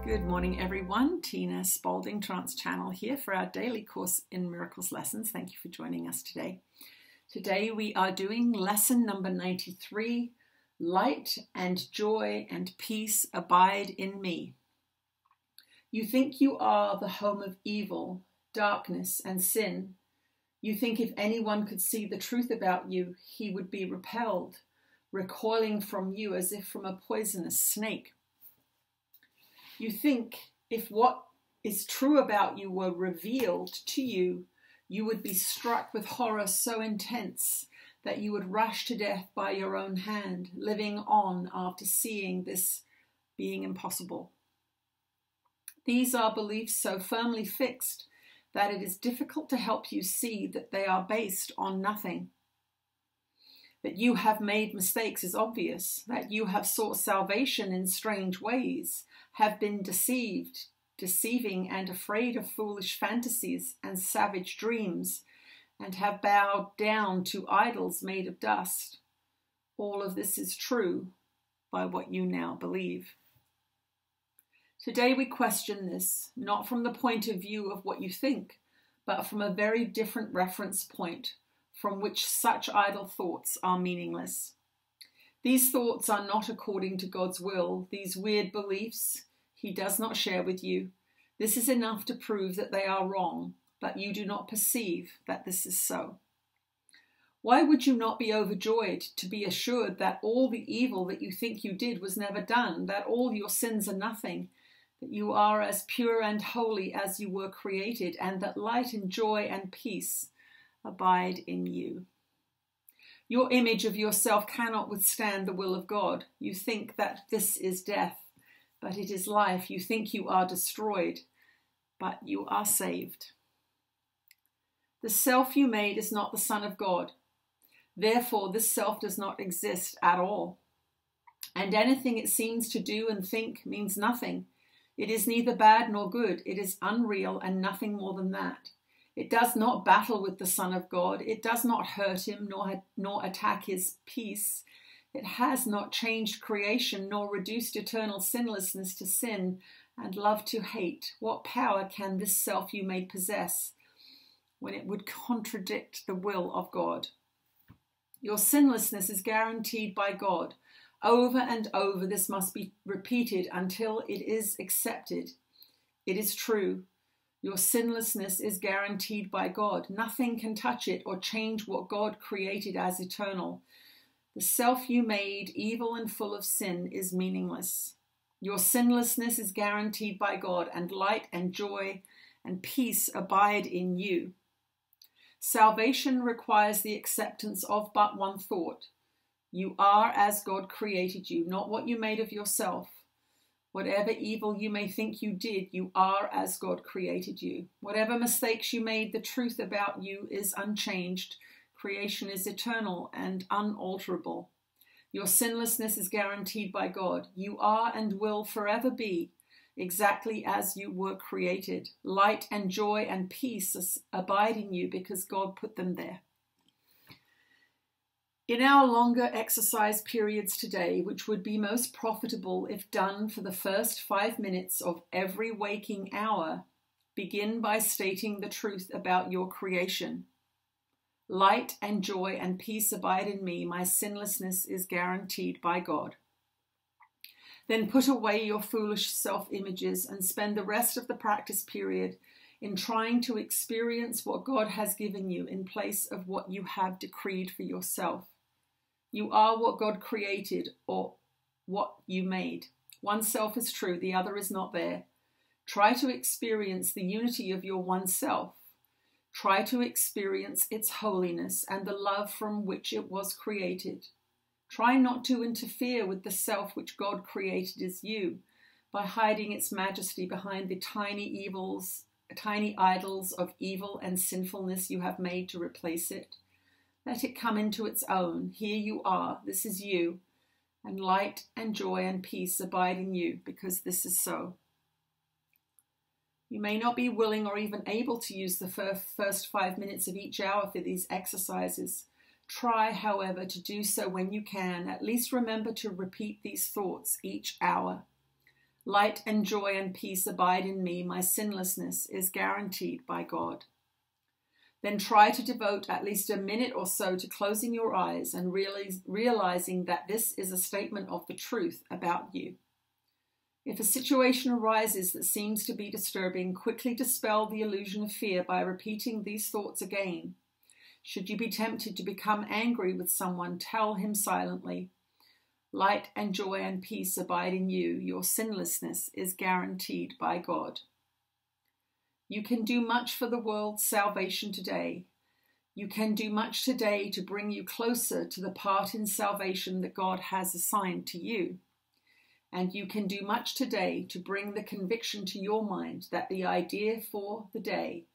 Good morning, everyone. Tina Spalding, Trance Channel here for our daily Course in Miracles lessons. Thank you for joining us today. Today we are doing lesson number 93, Light and Joy and Peace Abide in Me. You think you are the home of evil, darkness, and sin. You think if anyone could see the truth about you, he would be repelled, recoiling from you as if from a poisonous snake. You think if what is true about you were revealed to you, you would be struck with horror so intense that you would rush to death by your own hand, living on after seeing this being impossible. These are beliefs so firmly fixed that it is difficult to help you see that they are based on nothing. That you have made mistakes is obvious, that you have sought salvation in strange ways, have been deceiving and afraid of foolish fantasies and savage dreams, and have bowed down to idols made of dust. All of this is true by what you now believe. Today we question this, not from the point of view of what you think, but from a very different reference point, from which such idle thoughts are meaningless. These thoughts are not according to God's will. These weird beliefs He does not share with you. This is enough to prove that they are wrong, but you do not perceive that this is so. Why would you not be overjoyed to be assured that all the evil that you think you did was never done, that all your sins are nothing, that you are as pure and holy as you were created, and that light and joy and peace abide in you? Your image of yourself cannot withstand the will of God. You think that this is death, but it is life. You think you are destroyed, but you are saved. The self you made is not the Son of God. Therefore, this self does not exist at all. And anything it seems to do and think means nothing. It is neither bad nor good. It is unreal and nothing more than that. It does not battle with the Son of God. It does not hurt him nor attack his peace. It has not changed creation nor reduced eternal sinlessness to sin and love to hate. What power can this self you made possess when it would contradict the will of God? Your sinlessness is guaranteed by God. Over and over this must be repeated until it is accepted. It is true. Your sinlessness is guaranteed by God. Nothing can touch it or change what God created as eternal. The self you made, evil and full of sin, is meaningless. Your sinlessness is guaranteed by God, and light and joy and peace abide in you. Salvation requires the acceptance of but one thought. You are as God created you, not what you made of yourself. Whatever evil you may think you did, you are as God created you. Whatever mistakes you made, the truth about you is unchanged. Creation is eternal and unalterable. Your sinlessness is guaranteed by God. You are and will forever be exactly as you were created. Light and joy and peace abide in you because God put them there. In our longer exercise periods today, which would be most profitable if done for the first 5 minutes of every waking hour, begin by stating the truth about your creation. Light and joy and peace abide in me. My sinlessness is guaranteed by God. Then put away your foolish self-images and spend the rest of the practice period in trying to experience what God has given you in place of what you have decreed for yourself. You are what God created or what you made. One self is true, the other is not there. Try to experience the unity of your one self. Try to experience its holiness and the love from which it was created. Try not to interfere with the self which God created as you by hiding its majesty behind the tiny idols of evil and sinfulness you have made to replace it. Let it come into its own. Here you are. This is you. And light and joy and peace abide in you because this is so. You may not be willing or even able to use the first 5 minutes of each hour for these exercises. Try, however, to do so when you can. At least remember to repeat these thoughts each hour. Light and joy and peace abide in me. My sinlessness is guaranteed by God. Then try to devote at least a minute or so to closing your eyes and realizing that this is a statement of the truth about you. If a situation arises that seems to be disturbing, quickly dispel the illusion of fear by repeating these thoughts again. Should you be tempted to become angry with someone, tell him silently, light and joy and peace abide in you. Your sinlessness is guaranteed by God. You can do much for the world's salvation today. You can do much today to bring you closer to the part in salvation that God has assigned to you. And you can do much today to bring the conviction to your mind that the idea for the day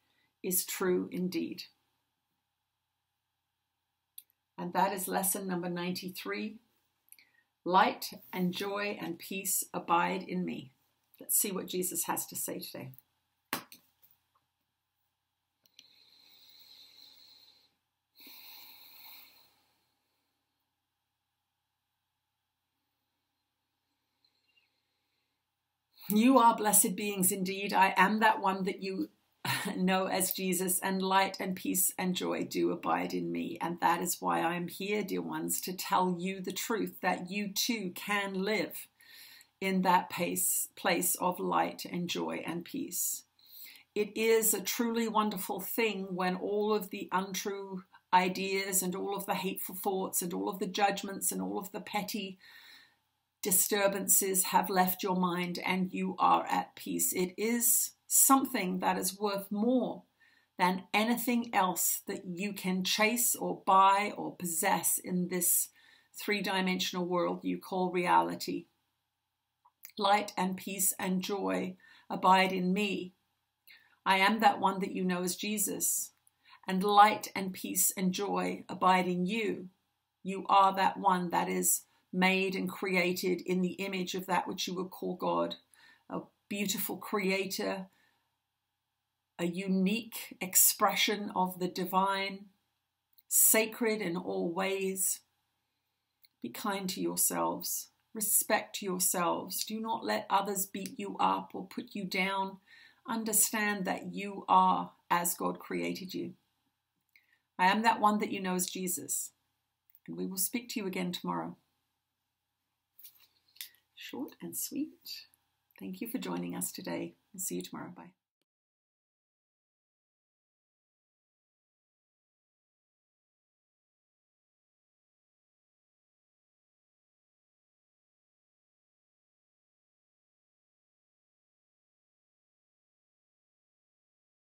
is true indeed. And that is lesson number 93. Light and joy and peace abide in me. Let's see what Jesus has to say today. You are blessed beings indeed. I am that one that you know as Jesus, and light and peace and joy do abide in me. And that is why I am here, dear ones, to tell you the truth, that you too can live in that place of light and joy and peace. It is a truly wonderful thing when all of the untrue ideas and all of the hateful thoughts and all of the judgments and all of the petty disturbances have left your mind and you are at peace. It is something that is worth more than anything else that you can chase or buy or possess in this three-dimensional world you call reality. Light and peace and joy abide in me. I am that one that you know as Jesus. And light and peace and joy abide in you. You are that one that is made and created in the image of that which you would call God, a beautiful creator, a unique expression of the divine, sacred in all ways. Be kind to yourselves, respect yourselves. Do not let others beat you up or put you down. Understand that you are as God created you. I am that one that you know as Jesus, and we will speak to you again tomorrow. Short and sweet. Thank you for joining us today. I'll see you tomorrow. Bye.